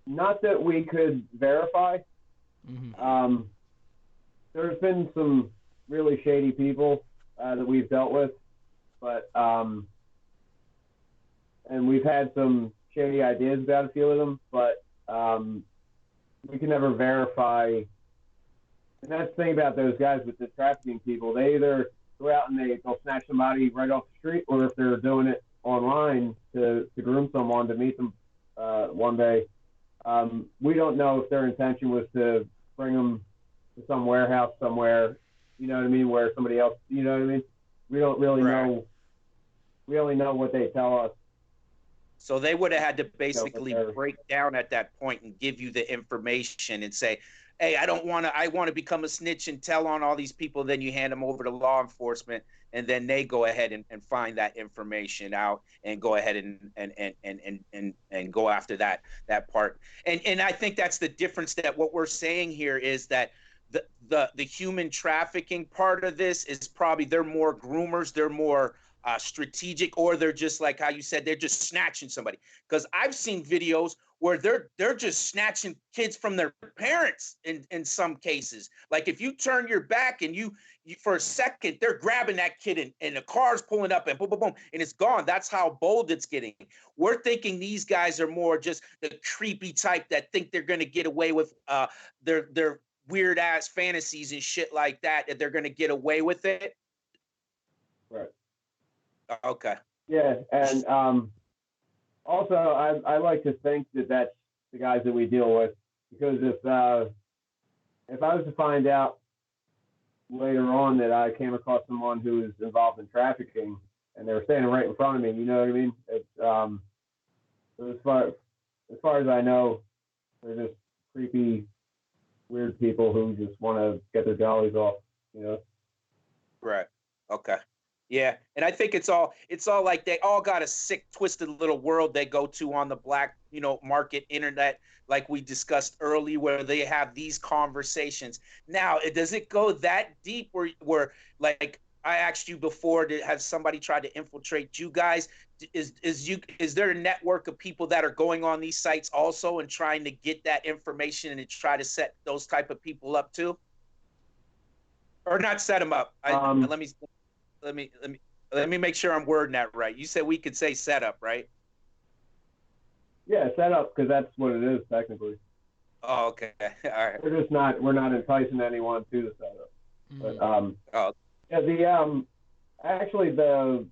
Not that we could verify. There's been some really shady people that we've dealt with, but and we've had some shady ideas about a few of them, but we can never verify. And that's the thing about those guys with the trafficking people. They either go out and they'll snatch somebody right off the street, or if they're doing it online to groom someone to meet them one day. We don't know if their intention was to bring them to some warehouse somewhere, you know what I mean, where somebody else, you know what I mean? We don't really know. We only know what they tell us.
So they would have had to basically break down at that point and give you the information and say, hey, I want to become a snitch and tell on all these people. Then you hand them over to law enforcement, and then they go ahead and find that information out and go ahead and go after that part. And I think that's the difference, that what we're saying here is that the human trafficking part of this is probably, they're more groomers, they're more strategic, or they're just like how you said, they're just snatching somebody. Because I've seen videos where they're just snatching kids from their parents in some cases. Like if you turn your back and you for a second, they're grabbing that kid and the car's pulling up and boom, boom, boom, and it's gone. That's how bold it's getting. We're thinking these guys are more just the creepy type that think they're going to get away with their weird ass fantasies and shit like that they're going to get away with it.
Right.
Okay.
Yeah, and also I like to think that that's the guys that we deal with, because if I was to find out later on that I came across someone who was involved in trafficking and they were standing right in front of me, you know what I mean? It's so as far as I know, they're just creepy weird people who just want to get their jollies off.
Right. Okay. Yeah, and I think it's all like they all got a sick, twisted little world they go to on the black, market internet, like we discussed earlier, where they have these conversations. Now, does it go that deep where like I asked you before, have somebody tried to infiltrate you guys? Is there a network of people that are going on these sites also and trying to get that information and try to set those type of people up too? Or not set them up. Let me make sure I'm wording that right. You said we could say setup, right?
Yeah, set up, because that's what it is technically.
Oh, okay. All right.
We're not enticing anyone to the setup. But actually the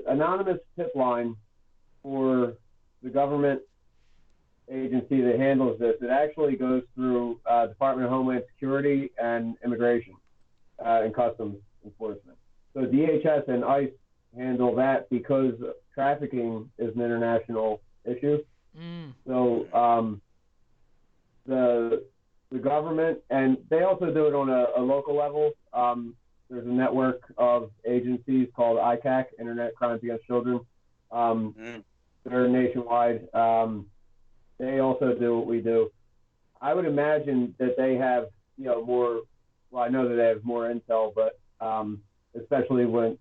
anonymous tip line for the government agency that handles this, it actually goes through Department of Homeland Security and Immigration and Customs Enforcement. So DHS and ICE handle that because trafficking is an international issue. So the government, and they also do it on a local level. There's a network of agencies called ICAC, Internet Crimes Against Children. They're nationwide. They also do what we do. I would imagine that they have, more. Well, I know that they have more intel, but especially when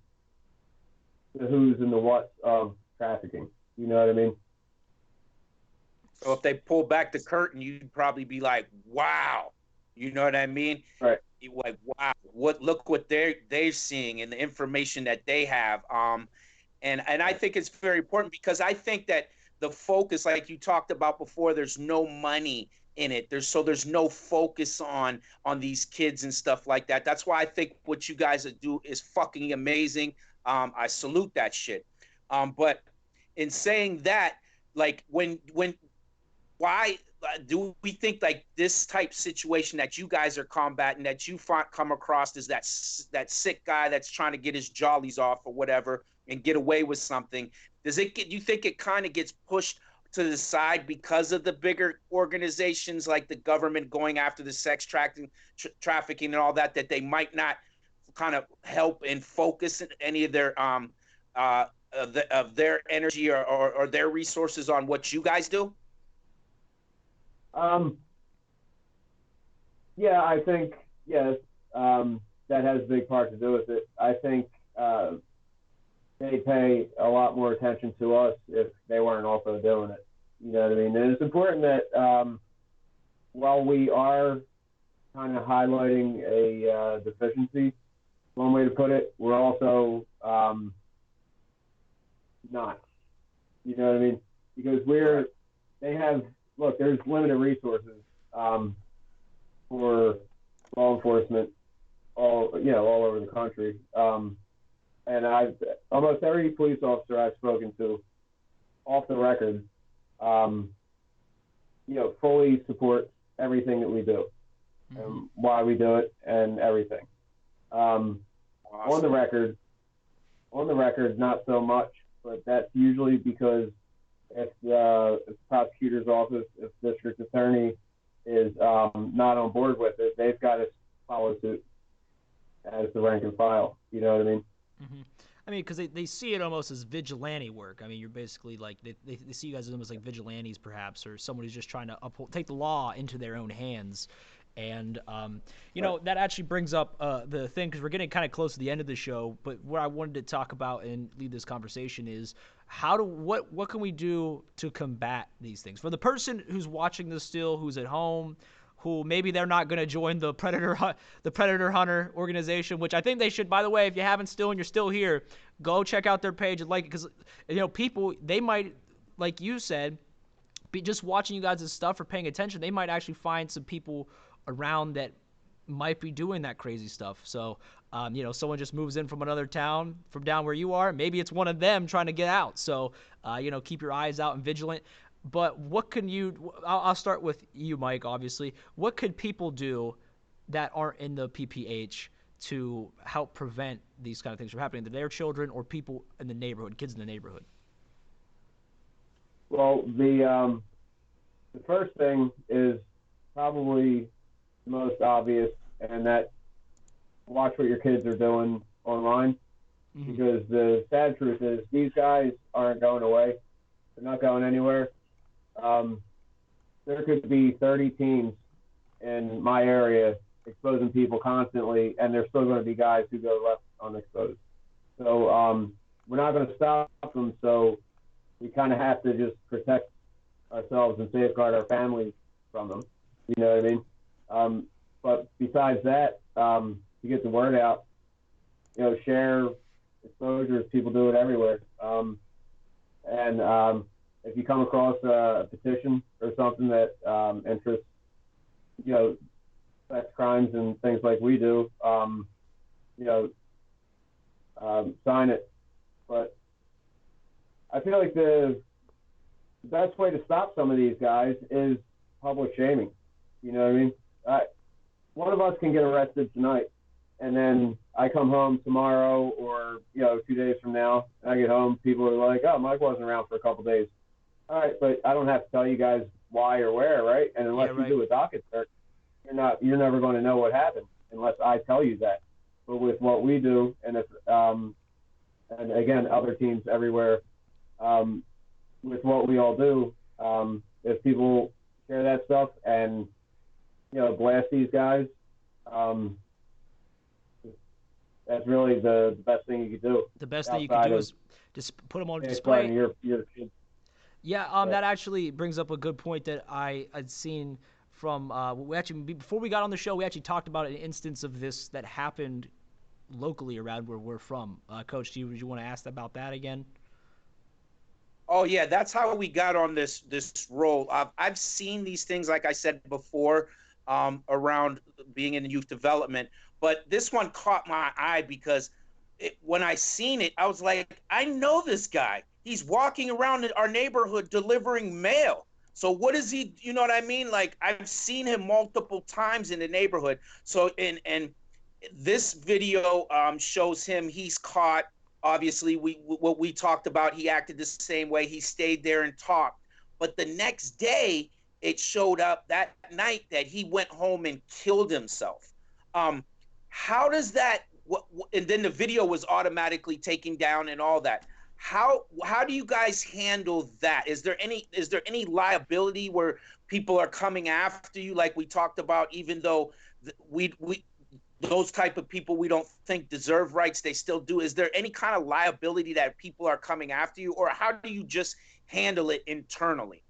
the who's and the what's of trafficking. You know what I mean?
So if they pull back the curtain, you'd probably be like, "Wow," you know what I mean?
Right.
Like, wow, look what they're seeing and the information that they have. And I think it's very important because I think that the focus, like you talked about before, there's no money in it. There's no focus on these kids and stuff like that. That's why I think what you guys do is fucking amazing. I salute that shit. But in saying that, like why do we think like this type situation that you guys are combating, that you come across as that sick guy that's trying to get his jollies off or whatever and get away with something? Do you think it kind of gets pushed to the side because of the bigger organizations like the government going after the sex trafficking and all that they might not kind of help and focus any of their of their energy or their resources on what you guys do?
Yeah, I think, yes, that has a big part to do with it. I think they pay a lot more attention to us if they weren't also doing it. You know what I mean? And it's important that while we are kind of highlighting a deficiency, one way to put it, we're also not. You know what I mean? Because there's limited resources for law enforcement all over the country. And almost every police officer I've spoken to, off the record, fully support everything that we do, and why we do it, and everything. Awesome. On the record, not so much, but that's usually because if the prosecutor's office, if the district attorney is not on board with it, they've got to follow suit as the rank and file. You know what I mean?
Mm-hmm. I mean, because they see it almost as vigilante work. I mean, you're basically like they see you guys as almost like vigilantes, perhaps, or someone who's just trying to take the law into their own hands. And that actually brings up the thing, because we're getting kind of close to the end of the show. But what I wanted to talk about and lead this conversation is what can we do to combat these things for the person who's watching this still, who's at home, who maybe they're not going to join the predator hunter organization, which I think they should. By the way, if you haven't still and you're still here, go check out their page and like it, because people, they might, like you said, be just watching you guys' stuff or paying attention. They might actually find some people around that might be doing that crazy stuff. So someone just moves in from another town from down where you are, maybe it's one of them trying to get out. So keep your eyes out and vigilant. But what can I'll start with you, Mike, obviously. What could people do that aren't in the PPH to help prevent these kind of things from happening to their children or people in the neighborhood, kids in the neighborhood?
Well, the first thing is probably obvious, and that watch what your kids are doing online, because the sad truth is these guys aren't going away. They're not going anywhere. There could be 30 teams in my area exposing people constantly, and there's still going to be guys who go left unexposed. So we're not going to stop them, so we kind of have to just protect ourselves and safeguard our families from them. You know what I mean? But besides that, to get the word out, share exposures. People do it everywhere. And if you come across a petition or something that interests, sex crimes and things like we do, sign it. But I feel like the best way to stop some of these guys is public shaming. You know what I mean? One of us can get arrested tonight, and then I come home tomorrow or 2 days from now, and I get home, people are like, "Oh, Mike wasn't around for a couple days." All right, but I don't have to tell you guys why or where, right? And unless you do a docket search, you're never going to know what happened unless I tell you that. But with what we do, and if and again, other teams everywhere, with what we all do, if people share that stuff and blast these guys, that's really the best thing you could do.
The best thing you could do is just put them on display.
Your kids.
Yeah, that actually brings up a good point that I had seen from before we got on the show. We actually talked about an instance of this that happened locally around where we're from. Coach, do you want to ask about that again?
Oh yeah, that's how we got on this role. I've seen these things, like I said before, around being in youth development, but this one caught my eye because when I seen it, I was like, I know this guy. He's walking around our neighborhood delivering mail. So what is he? You know what I mean? Like, I've seen him multiple times in the neighborhood. So and this video shows him. He's caught. Obviously, what we talked about, he acted the same way. He stayed there and talked. But the next day, it showed up that night that he went home and killed himself. How does that? And then the video was automatically taken down and all that. How do you guys handle that? Is there any liability where people are coming after you, like we talked about? Even though we those type of people we don't think deserve rights, they still do. Is there any kind of liability that people are coming after you, or how do you just handle it internally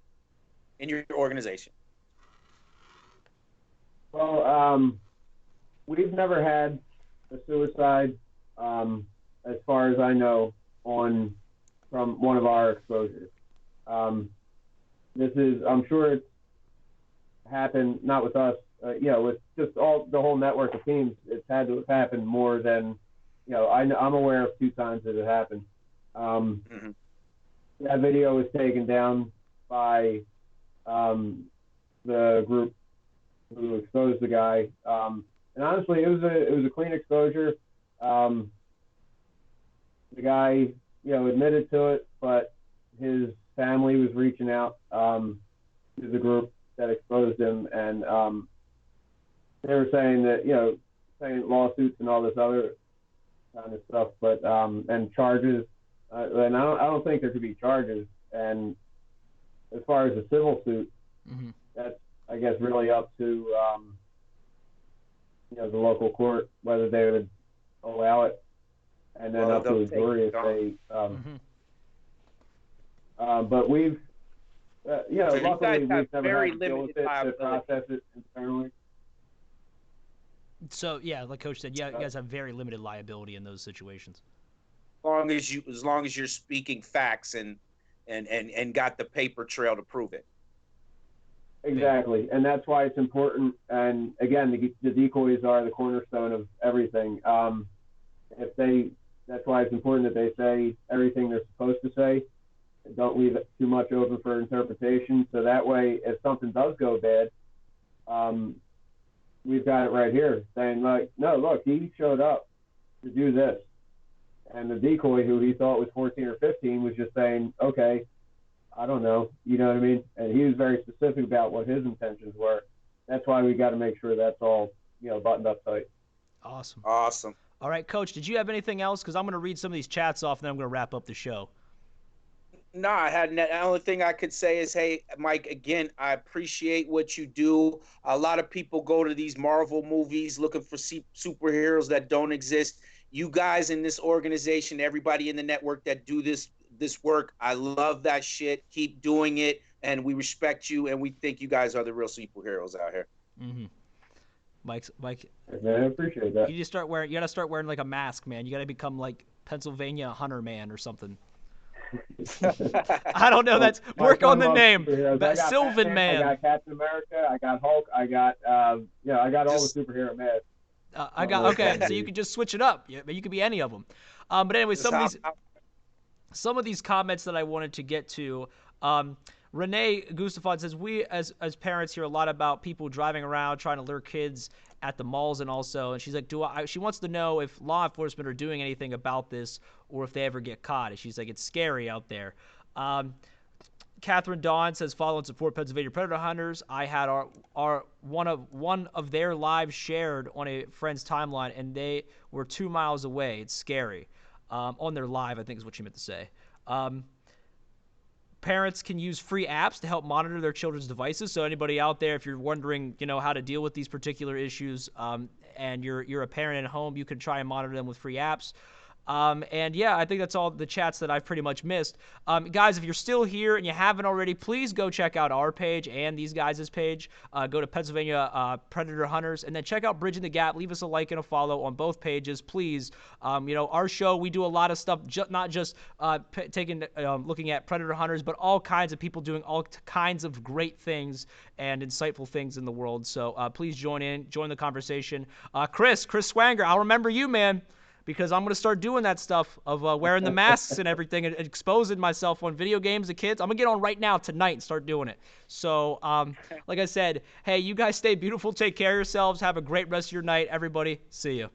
in your organization?
Well, we've never had a suicide, as far as I know, from one of our exposures. I'm sure it's happened, not with us, with just the whole network of teams. It's had to have happened more than, I'm aware of 2 times that it happened. That video was taken down by the group who exposed the guy. And honestly, it was a clean exposure. The guy, admitted to it, but his family was reaching out to the group that exposed him, and they were saying that, saying lawsuits and all this other kind of stuff, but and charges, and I don't think there could be charges. And as far as a civil suit, that's, I guess, really up to the local court whether they would allow it, and then up to a jury if they. But we've,
So
luckily
you guys
we've never
very
had to deal with
limited
it to
liability.
process it internally.
So yeah, like Coach said, you guys have very limited liability in those situations.
As long as you're speaking facts and got the paper trail to prove it.
Exactly, and that's why it's important. And again, the decoys are the cornerstone of everything. That's why it's important that they say everything they're supposed to say. Don't leave it too much open for interpretation. So that way, if something does go bad, we've got it right here saying, like, no, look, he showed up to do this. And the decoy, who he thought was 14 or 15, was just saying, okay, I don't know. You know what I mean? And he was very specific about what his intentions were. That's why we got to make sure that's all, buttoned up tight.
Awesome.
Awesome.
All right, Coach, did you have anything else? Because I'm going to read some of these chats off, and then I'm going to wrap up the show.
No, I hadn't. The only thing I could say is, hey, Mike, again, I appreciate what you do. A lot of people go to these Marvel movies looking for superheroes that don't exist. You guys in this organization, everybody in the network that do this work, I love that shit. Keep doing it, and we respect you, and we think you guys are the real superheroes out here.
Mm-hmm. Mike,
Man, I appreciate that.
you got to start wearing like a mask, man. You got to become like Pennsylvania Hunter Man or something. I don't know. That's work on the name. Sylvan Man.
I got Captain America. I got Hulk. I got I got all the superhero masks.
Okay, so you can just switch it up. You could be any of them. But anyway, some of these comments that I wanted to get to. Renee Gustafon says, we as parents hear a lot about people driving around trying to lure kids at the malls, and she's like, she wants to know if law enforcement are doing anything about this or if they ever get caught. And she's like, it's scary out there. Catherine Dawn says, follow and support Pennsylvania Predator Hunters. I had one of their lives shared on a friend's timeline, and they were 2 miles away. It's scary. On their live, I think is what she meant to say. Parents can use free apps to help monitor their children's devices. So anybody out there, if you're wondering, how to deal with these particular issues, and you're a parent at home, you can try and monitor them with free apps. And yeah, I think that's all the chats that I've pretty much missed. Guys, if you're still here and you haven't already, please go check out our page and these guys' page. Go to Pennsylvania Predator Hunters, and then check out Bridging the Gap. Leave us a like and a follow on both pages, please. Our show, we do a lot of stuff, not just looking at Predator Hunters, but all kinds of people doing all kinds of great things and insightful things in the world. So please join the conversation. Chris Swanger, I'll remember you, man, because I'm going to start doing that stuff of wearing the masks and everything and exposing myself on video games to kids. I'm going to get on right now tonight and start doing it. So, like I said, hey, you guys stay beautiful. Take care of yourselves. Have a great rest of your night, everybody. See you.